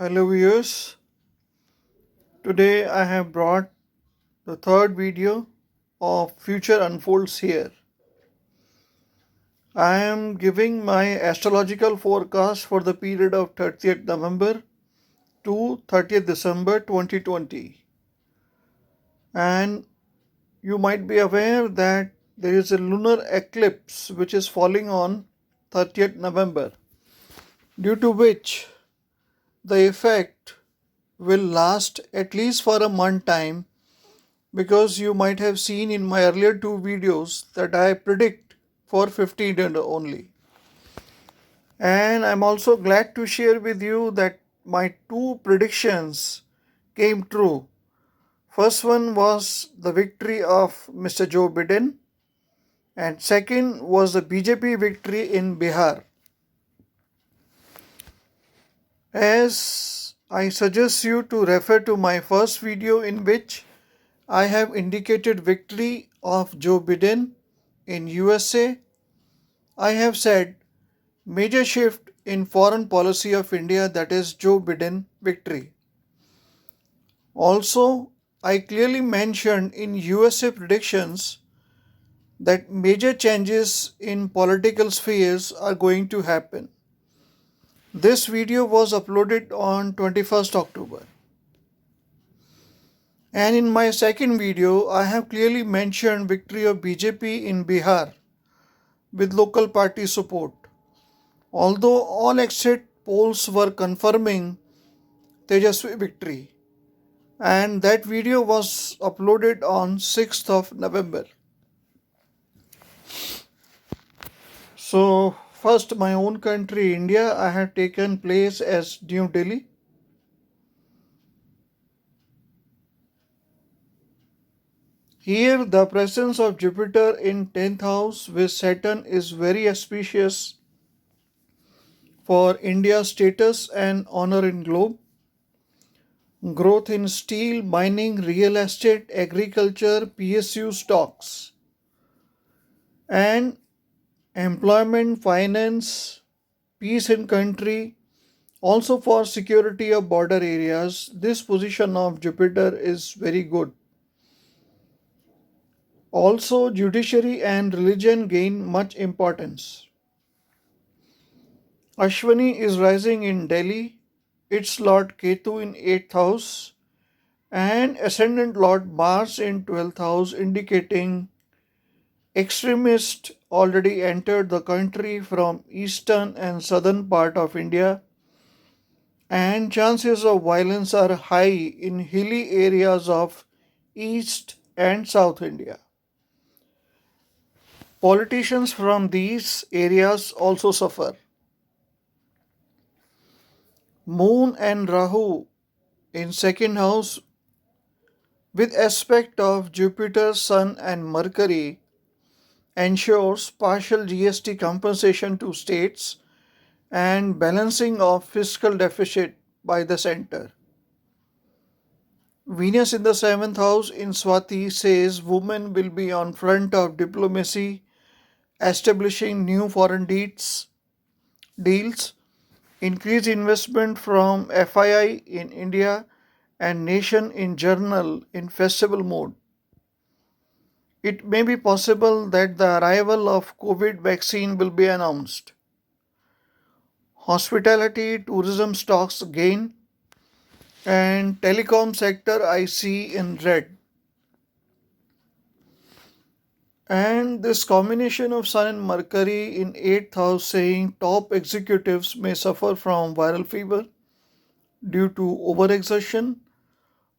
Hello viewers, today I have brought the third video of Future Unfolds Here. I am giving my astrological forecast for the period of 30th November to 30th December 2020. And you might be aware that there is a lunar eclipse which is falling on 30th November, due to which the effect will last at least for a month time, because you might have seen in my earlier two videos that I predict for 15 days only. And I'm also glad to share with you that my two predictions came true. First one was the victory of Mr. Joe Biden, and second was the BJP victory in Bihar. As I suggest you to refer to my first video, in which I have indicated victory of Joe Biden in USA, I have said major shift in foreign policy of India, that is Joe Biden victory. Also, I clearly mentioned in USA predictions that major changes in political spheres are going to happen. This video was uploaded on 21st October. And in my second video, I have clearly mentioned victory of BJP in Bihar with local party support. Although all exit polls were confirming Tejaswi victory, and that video was uploaded on 6th of November. So first, my own country India, I had taken place as New Delhi. Here the presence of Jupiter in 10th house with Saturn is very auspicious for India's status and honor in globe. Growth in steel, mining, real estate, agriculture, PSU stocks, and employment, finance, peace in country, also for security of border areas. This position of Jupiter is very good. Also, judiciary and religion gain much importance. Ashwini is rising in Delhi, its Lord Ketu in 8th house, and ascendant Lord Mars in 12th house, indicating extremists already entered the country from eastern and southern part of India, and chances of violence are high in hilly areas of East and South India. Politicians from these areas also suffer. Moon and Rahu in second house with aspect of Jupiter, Sun and Mercury ensures partial GST compensation to states and balancing of fiscal deficit by the center. Venus in the 7th house in Swati says women will be on front of diplomacy, establishing new foreign deals, increase investment from FII in India and nation in general in festival mode. It may be possible that the arrival of COVID vaccine will be announced. Hospitality, tourism stocks gain, and telecom sector I see in red. And this combination of Sun and Mercury in 8th house saying top executives may suffer from viral fever due to overexertion,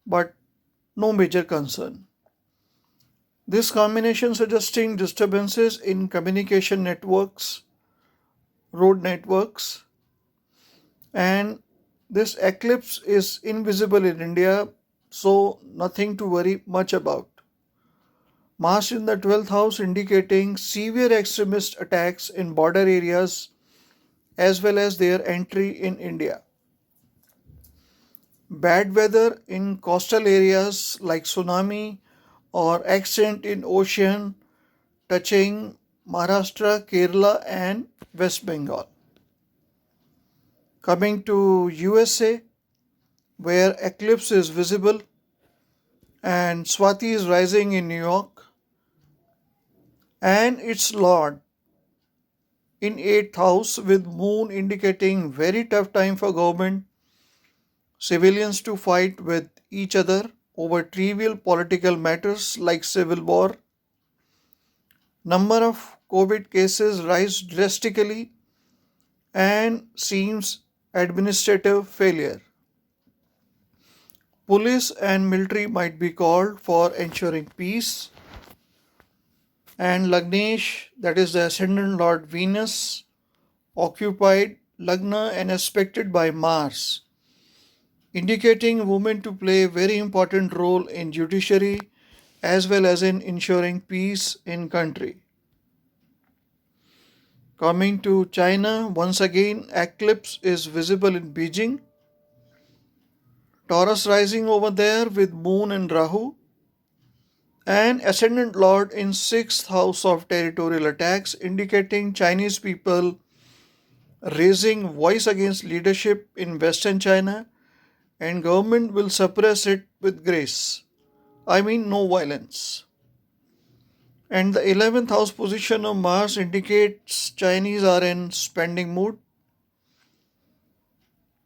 but no major concern. This combination suggesting disturbances in communication networks, road networks, and this eclipse is invisible in India, so nothing to worry much about. Mars in the 12th house indicating severe extremist attacks in border areas as well as their entry in India. Bad weather in coastal areas like tsunami or accident in ocean touching Maharashtra, Kerala and West Bengal. Coming to USA, where eclipse is visible, and Swati is rising in New York, and its Lord in 8th house with moon indicating very tough time for government, civilians to fight with each other over trivial political matters like civil war. Number of COVID cases rise drastically and seems administrative failure. Police and military might be called for ensuring peace. And Lagnesh, that is the ascendant Lord Venus, occupied Lagna and aspected by Mars, indicating women to play a very important role in judiciary as well as in ensuring peace in country. Coming to China, once again eclipse is visible in Beijing. Taurus rising over there with moon and Rahu, and ascendant lord in 6th house of territorial attacks, indicating Chinese people raising voice against leadership in western China, and government will suppress it with grace. I mean no violence. And the 11th house position of Mars indicates Chinese are in spending mood.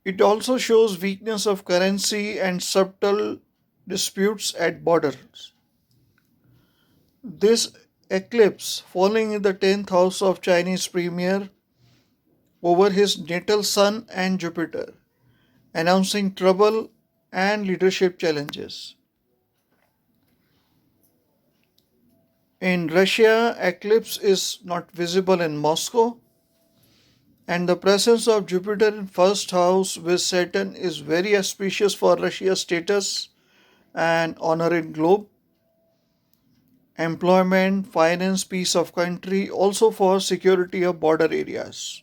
It also shows weakness of currency and subtle disputes at borders. This eclipse falling in the 10th house of Chinese premier over his natal sun and Jupiter, announcing trouble and leadership challenges. In Russia, eclipse is not visible in Moscow, and the presence of Jupiter in first house with Saturn is very auspicious for Russia's status and honor in globe, employment, finance, peace of country, also for security of border areas.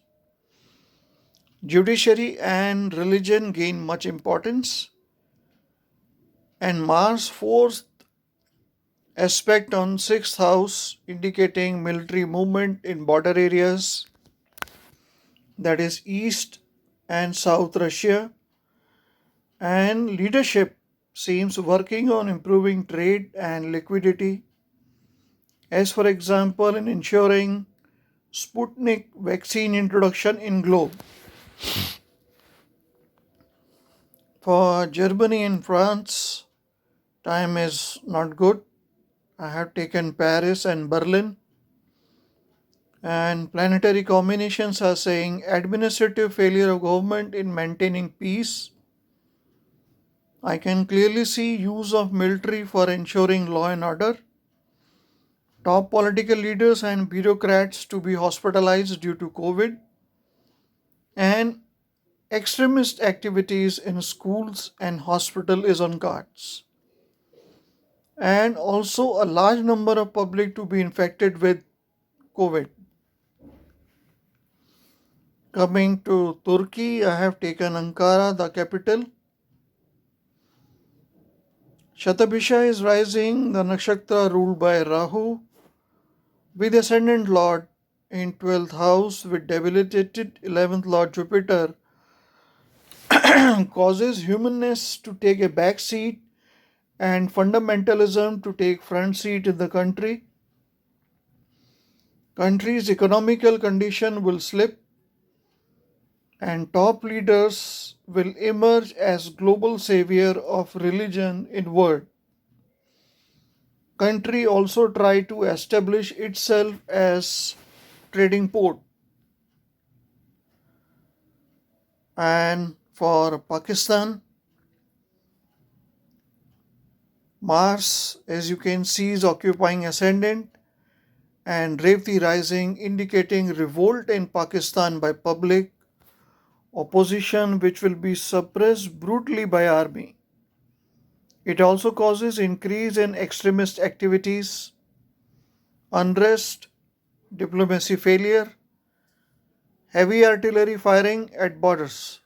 Judiciary and religion gain much importance, and Mars fourth aspect on sixth house indicating military movement in border areas, that is East and South Russia, and leadership seems working on improving trade and liquidity, as for example in ensuring Sputnik vaccine introduction in globe. For Germany and France, time is not good. I have taken Paris and Berlin, and planetary combinations are saying administrative failure of government in maintaining peace. I can clearly see use of military for ensuring law and order. Top political leaders and bureaucrats to be hospitalized due to COVID, and extremist activities in schools and hospital is on cards. And also a large number of public to be infected with COVID. Coming to Turkey, I have taken Ankara, the capital. Shatabisha is rising, the nakshatra ruled by Rahu, with ascendant lord in 12th house with debilitated 11th lord Jupiter, causes humanness to take a back seat and fundamentalism to take front seat in the country. Country's economical condition will slip, and top leaders will emerge as global savior of religion in world. Country also try to establish itself as trading port. And for Pakistan, Mars, as you can see, is occupying ascendant, and Revati rising, indicating revolt in Pakistan by public, opposition which will be suppressed brutally by army. It also causes increase in extremist activities, unrest, diplomacy failure, heavy artillery firing at borders.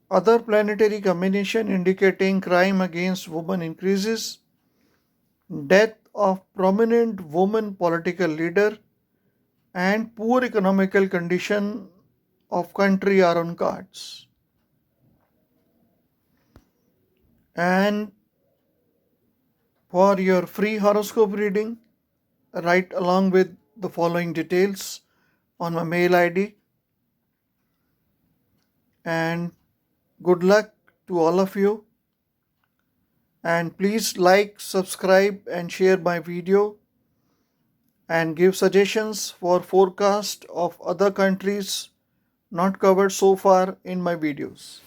Other planetary combination indicating crime against women increases, death of prominent woman political leader, and poor economical condition of country are on cards. And for your free horoscope reading, write along with the following details on my mail ID. And good luck to all of you. And please like, subscribe, and share my video, and give suggestions for forecast of other countries not covered so far in my videos.